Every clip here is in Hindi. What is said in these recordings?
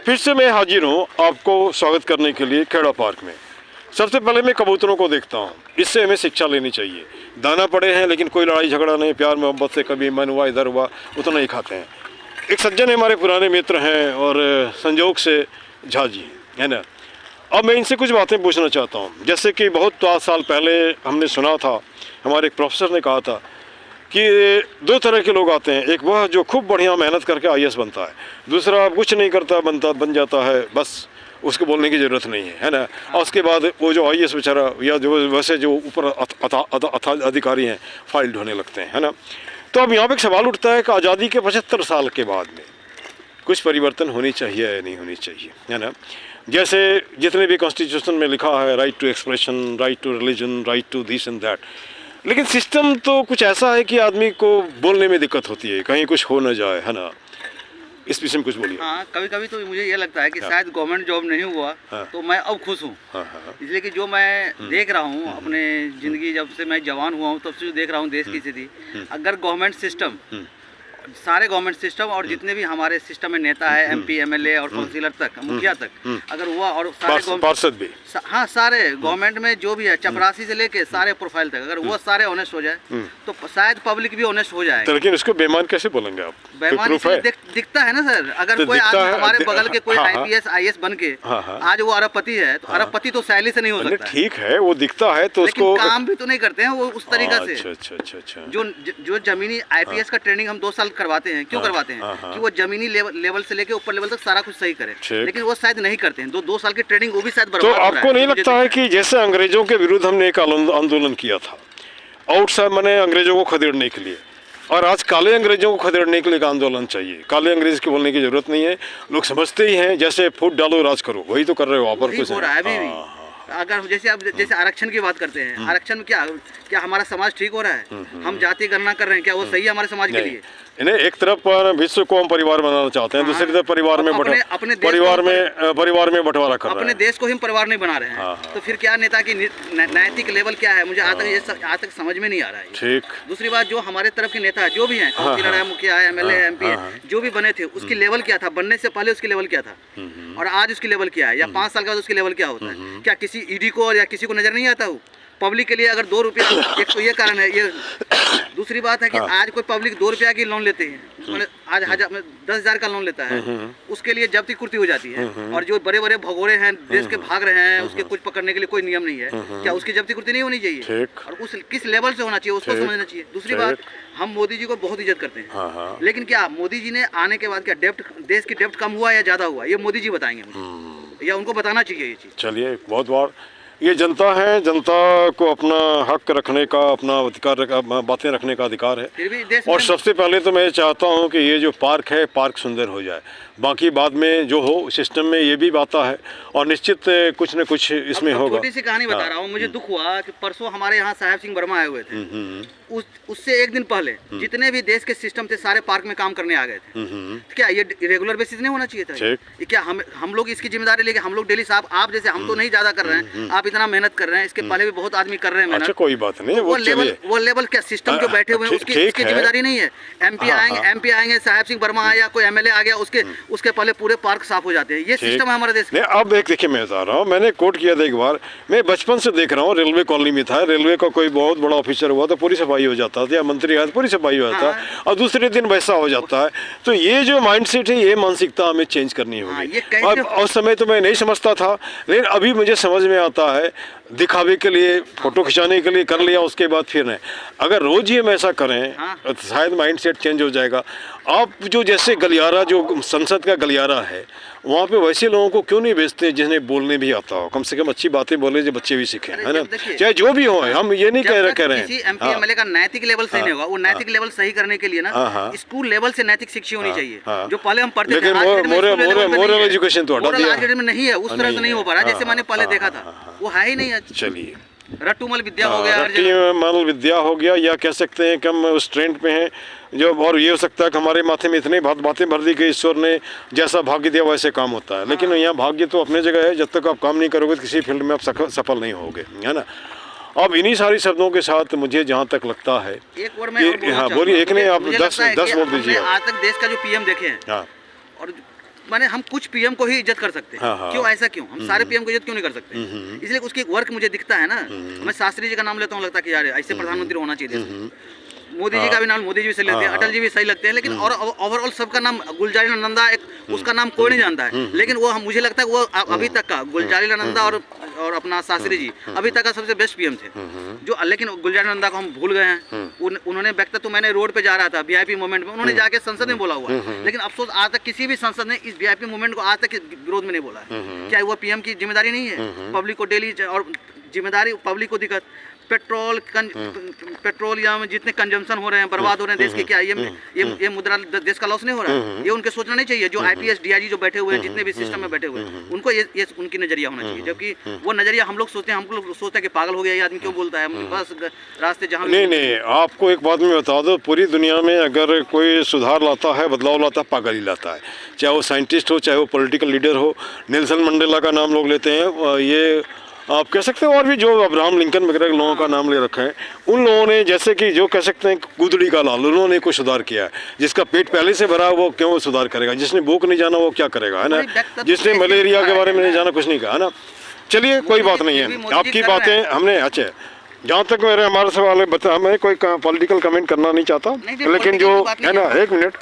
फिर से मैं हाजिर हूँ आपको स्वागत करने के लिए खेड़ा पार्क में। सबसे पहले मैं कबूतरों को देखता हूँ, इससे हमें शिक्षा लेनी चाहिए। दाना पड़े हैं लेकिन कोई लड़ाई झगड़ा नहीं, प्यार मोहब्बत से कभी मन हुआ इधर हुआ उतना ही खाते हैं। एक सज्जन हमारे पुराने मित्र हैं और संजोग से झा जी है ना। अब मैं इनसे कुछ बातें पूछना चाहता हूँ। जैसे कि बहुत साल पहले हमने सुना था, हमारे एक प्रोफेसर ने कहा था कि दो तरह के लोग आते हैं, एक वह जो खूब बढ़िया मेहनत करके आईएएस बनता है, दूसरा कुछ नहीं करता बन जाता है, बस उसको बोलने की ज़रूरत नहीं है ना। और उसके बाद वो जो आईएएस बेचारा या जो वैसे जो ऊपर अधिकारी हैं फाइल ढोने लगते हैं है ना। तो अब यहाँ पे एक सवाल उठता है कि आज़ादी के 75 साल के बाद में कुछ परिवर्तन होनी चाहिए या नहीं होनी चाहिए है ना। जैसे जितने भी कॉन्स्टिट्यूशन में लिखा है, right to expression, right to religion, right to this and that, लेकिन सिस्टम तो कुछ ऐसा है कि आदमी को बोलने में दिक्कत होती है, कहीं कुछ हो न जाए है ना। इस विषय में कुछ बोलिए। हाँ, कभी कभी तो मुझे ये लगता है कि शायद गवर्नमेंट जॉब नहीं हुआ तो मैं अब खुश हूँ। इसलिए कि जो मैं देख रहा हूँ अपने ज़िंदगी, जब से मैं जवान हुआ हूँ तब से जो देख रहा हूँ देश की स्थिति, अगर गवर्नमेंट सिस्टम, सारे गवर्नमेंट सिस्टम और जितने भी हमारे सिस्टम में नेता है, एमपी, एमएलए और काउंसिलर तक, मुखिया तक, अगर हुआ और सारे पार्षद भी, हाँ सारे गवर्नमेंट में जो भी है चपरासी से लेके सारे प्रोफाइल तक, अगर वो सारे ऑनेस्ट हो जाए तो शायद पब्लिक भी ऑनेस्ट हो जाए। तो लेकिन इसको बेईमान कैसे बोलेंगे आप? बेईमान दिखता है ना सर। अगर तो कोई आदमी हमारे बगल के कोई आईपीएस आईएएस बन के आज वो अरबपति है तो अरबपति तो सैलरी से नहीं हो सकता। ठीक है, वो दिखता है तो उसको काम भी तो नहीं करते हैं वो उस तरीका से। अच्छा। जो जमीनी आईपीएस का ट्रेनिंग हम 2 साल करवाते हैं, क्यों करवाते हैं कि वो जमीनी लेवल से लेके ऊपर लेवल तक सारा कुछ सही करे, लेकिन वो शायद नहीं करते हैं। 2 साल की ट्रेनिंग वो भी शायद बर्बाद हो रहा है। आपको नहीं लगता है कि जैसे अंग्रेजों के विरुद्ध हमने एक आंदोलन किया था आउटसाइड मैंने अंग्रेजों को खदेड़ने के लिए, और आज काले अंग्रेजों को खदेड़ने के लिए एक आंदोलन चाहिए। काले अंग्रेज के बोलने की जरूरत नहीं है, लोग समझते ही हैं जैसे फूट डालो राज करो, वही तो कर रहे हो आप और कुछ है। अगर जैसे आप जैसे आरक्षण की बात करते हैं, आरक्षण में क्या हमारा समाज ठीक हो रहा है? हम जाति गणना कर रहे हैं, क्या वो सही है हमारे समाज के लिए? इन्हें एक तरफ पर विश्व को हम परिवार बनाना चाहते हैं, दूसरी तरफ परिवार में परिवार में बंटवारा कर रहे हैं। अपने देश को ही हम परिवार नहीं बना रहे हैं। तो फिर क्या नेता की नैतिक लेवल क्या है? मुझे आज तक समझ में नहीं आ रहा है। ठीक। दूसरी बात, जो हमारे तरफ के नेता जो भी हैं, काउंसिलर है, मुखिया है, एमएलए, एमपी है, जो भी बने थे उसकी लेवल क्या था? बनने से पहले उसकी लेवल क्या था और आज उसकी लेवल क्या है, या 5 साल के बाद उसकी लेवल क्या होता है? क्या किसी ईडी को या किसी को नजर नहीं आता हो? पब्लिक के लिए अगर 2 रुपया, एक तो ये कारण है। ये दूसरी बात है कि आज कोई पब्लिक 2 रुपया की लोन लेते हैं, आज 10,000 का लोन लेता है, उसके लिए जब्ती कुर्ती हो जाती है। और जो बड़े बड़े भगोड़े हैं देश के भाग रहे हैं, उसके कुछ पकड़ने के लिए कोई नियम नहीं है, क्या उसकी जब्ती कुर्ती नहीं होनी चाहिए? और उस किस लेवल से होना चाहिए उसको समझना चाहिए। दूसरी बात, हम मोदी जी को बहुत इज्जत करते हैं, लेकिन क्या मोदी जी ने आने के बाद क्या देश की डेप्ट कम हुआ या ज्यादा हुआ? ये मोदी जी बताएंगे मुझे, या उनको बताना चाहिए ये चीज। चलिए, बहुत बार ये जनता है, जनता को अपना हक रखने का, अपना अधिकार, बातें रखने का अधिकार है। और सबसे पहले तो मैं चाहता हूँ कि ये जो पार्क है, पार्क सुंदर हो जाए। बाकी बाद में जो हो सिस्टम में ये भी आता है और निश्चित कुछ न कुछ इसमें होगा। छोटी सी कहानी बता रहा हूँ। मुझे दुख हुआ कि परसों हमारे यहाँ साहेब सिंह वर्मा आए हुए थे। उससे एक दिन पहले जितने भी देश के सिस्टम थे सारे पार्क में काम करने आ गए थे। तो क्या ये रेगुलर बेसिस नहीं होना चाहिए था? ये क्या हम लोग इसकी जिम्मेदारी लेके हम लोग डेली साहब, आप जैसे, हम तो नहीं ज्यादा कर रहे हैं, आप इतना मेहनत कर रहे हैं, इसके पहले भी बहुत आदमी कर रहे हैं मेहनत। कोई बात नहीं, वो लेवल क्या सिस्टम जो बैठे हुए हैं उसकी जिम्मेदारी नहीं है? एमपी आएंगे, साहेब सिंह वर्मा आया, कोई एमएलए आ गया, उसके पहले पूरे पार्क साफ हो जाते हैं। ये सिस्टम है हमारे देश में। अब देखिए, मैं बता रहा हूँ, मैंने कोट किया था एक बार, मैं बचपन से देख रहा हूँ, रेलवे कॉलोनी में था, रेलवे का कोई बहुत बड़ा ऑफिसर हुआ तो पूरी सफाई हो जाता था, या मंत्री आया तो पूरी सफाई हो जाता है, और दूसरे दिन वैसा हो जाता है। तो ये जो माइंडसेट है, ये मानसिकता हमें चेंज करनी होगी। उस समय तो मैं नहीं समझता था, लेकिन अभी मुझे समझ में आता है। दिखावे के लिए, फोटो खिंचाने के लिए कर लिया, उसके बाद फिर नहीं। अगर रोज ही हम ऐसा करें तो शायद माइंडसेट चेंज हो जाएगा। आप जो जैसे गलियारा, जो संसद का गलियारा है, वहाँ पे वैसे लोगों को क्यों नहीं भेजते जिन्हें बोलने भी आता हो? कम से कम अच्छी बातें बोले जो बच्चे भी सीखें, है ना। चाहे जो भी हो, हम ये नहीं कह रहे हैं। एमपी एमएलए का नैतिक लेवल सही नहीं होगा। वो नैतिक लेवल सही करने के लिए ना स्कूल लेवल से नैतिक शिक्षा होनी चाहिए, जो पहले हम पढ़ते थे। मोरल एजुकेशन तो नहीं है, उस तरह से नहीं हो पा रहा जैसे मैंने पहले देखा था, वो है ही नहीं। चलिए, रट्टूमल विद्या हो गया, रट्टूमल विद्या हो गया, या कह सकते हैं कि हम उस ट्रेंड पे हैं जो, और ये हो सकता है कि हमारे माथे में इतनी बातें भर दी कि ईश्वर ने जैसा भाग्य दिया वैसे काम होता है। लेकिन यहाँ भाग्य तो अपनी जगह है, जब तक आप काम नहीं करोगे तो किसी फील्ड में आप सफल नहीं होगे, है ना। अब इन्हीं सारी शब्दों के साथ मुझे जहाँ तक लगता है, एक और मैं हाँ बोलिए, एक नहीं, आप 10 बोल दीजिए। आज तक देश का जो पीएम देखे हैं, और माने हम कुछ पीएम को ही इज्जत कर सकते हैं। हाँ, हाँ। क्यों ऐसा क्यों? हम सारे पीएम को इज्जत क्यों नहीं कर सकते? इसलिए उसकी वर्क मुझे दिखता है ना। मैं शास्त्री जी का नाम लेता हूँ, लगता है कि यार ऐसे प्रधानमंत्री होना चाहिए देश में। मोदी जी का भी नाम, मोदी जी भी सही लगते हैं, अटल जी भी सही लगते हैं, लेकिन और ओवरऑल सबका नाम गुलजारी नंदा, एक उसका नाम कोई नहीं जानता है, लेकिन वो मुझे लगता है वो अभी तक का गुलजारी नंदा और अपना शास्त्री जी अभी तक का सबसे बेस्ट पीएम थे। जो लेकिन गुलजारी नंदा को हम भूल गए हैं। उन्होंने व्यक्त तो मैंने रोड पे जा रहा था वीआईपी मूवमेंट में, उन्होंने जाके संसद में बोला हुआ है, लेकिन अफसोस आज तक किसी भी संसद ने इस वीआईपी मूवमेंट को आज तक विरोध में नहीं बोला है। क्या वो पीएम की जिम्मेदारी नहीं है? पब्लिक को डेली और जिम्मेदारी पब्लिक को दिक्कत, पेट्रोलियम जितने कंजम्पशन हो रहे हैं, बर्बाद हो रहे हैं देश के, क्या ये मुद्रा देश का लॉस नहीं हो रहा है? ये उनके सोचना नहीं चाहिए। जो आईपीएस डीआईजी जो बैठे हुए हैं, जितने भी सिस्टम में बैठे हुए हैं, उनको ये उनकी नजरिया होना चाहिए। जबकि वो नजरिया हम लोग सोचते हैं, हम लोग सोचते हैं कि पागल हो गया ये आदमी, क्यों बोलता है, बस रास्ते जहाँ नहीं, आपको एक बात मैं बता दो, पूरी दुनिया में अगर कोई सुधार लाता है, बदलाव लाता है, पागल ही लाता है। चाहे वो साइंटिस्ट हो, चाहे वो पॉलिटिकल लीडर हो। नेल्सन मंडेला का नाम लोग लेते हैं, ये आप कह सकते हो, और भी जो अब्राहम लिंकन वगैरह के लोगों का नाम ले रखा है, उन लोगों ने जैसे कि जो कह सकते हैं गुदड़ी का लाल, उन्होंने कुछ सुधार किया है। जिसका पेट पहले से भरा वो क्यों सुधार करेगा? जिसने भूख नहीं जाना वो क्या करेगा, है ना? जिसने मलेरिया के बारे में नहीं जाना कुछ नहीं कहा, है ना? चलिए कोई बात नहीं है, आपकी बातें हमने अच्छा जहाँ तक मेरे हमारे सवाल है बता, मैं कोई पॉलिटिकल कमेंट करना नहीं चाहता, लेकिन जो है ना, एक मिनट,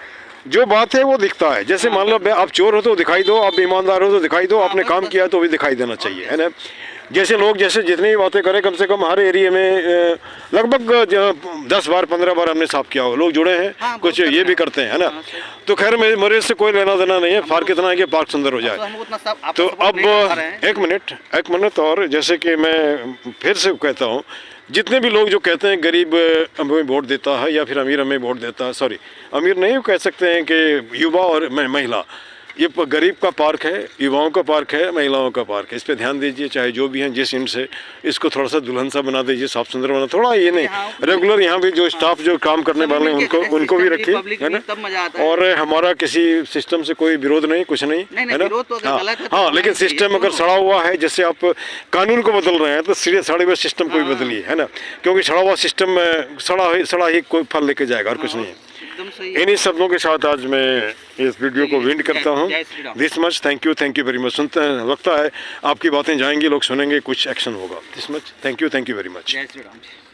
जो बात है वो दिखता है। जैसे मान लो आप चोर हो तो दिखाई दो, आप ईमानदार हो तो दिखाई दो, आपने काम किया तो भी दिखाई देना चाहिए, है ना? जैसे लोग जैसे जितनी भी बातें करें, कम से कम हर एरिया में लगभग 10 बार 15 बार हमने साफ किया हो, लोग जुड़े हैं, कुछ ये भी करते हैं, है ना? तो खैर मेरे से कोई लेना देना नहीं है, फार्क इतना है कि पार्क सुंदर हो जाए। तो अब एक मिनट और, जैसे कि मैं फिर से कहता हूँ, जितने भी लोग जो कहते हैं गरीब हमें वोट देता है या फिर अमीर हमें वोट देता है, सॉरी अमीर नहीं कह सकते हैं कि युवा और महिला, ये गरीब का पार्क है, युवाओं का पार्क है, महिलाओं का पार्क है। इस पे ध्यान दीजिए, चाहे जो भी हैं जिस इंड से, इसको थोड़ा सा दुल्हन सा बना दीजिए, साफ सुंदर बना, थोड़ा ये नहीं रेगुलर यहाँ भी जो स्टाफ जो काम करने वाले हैं उनको भी रखिए, है ना? और हमारा किसी सिस्टम से कोई विरोध नहीं, कुछ नहीं, है ना? हाँ, लेकिन सिस्टम अगर सड़ा हुआ है, जैसे आप कानून को बदल रहे हैं, तो सीधे सड़े हुए सिस्टम को भी बदलिए, है ना? क्योंकि सड़ा हुआ सिस्टम में सड़ा ही कोई फल लेके जाएगा और कुछ नहीं है। इन्हीं शब्दों के साथ आज मैं इस वीडियो को विंड करता हूँ। This much, thank you very much. सुनते हैं, लगता है आपकी बातें जाएंगी, लोग सुनेंगे, कुछ एक्शन होगा। This much, thank you very much. जय श्री राम जी।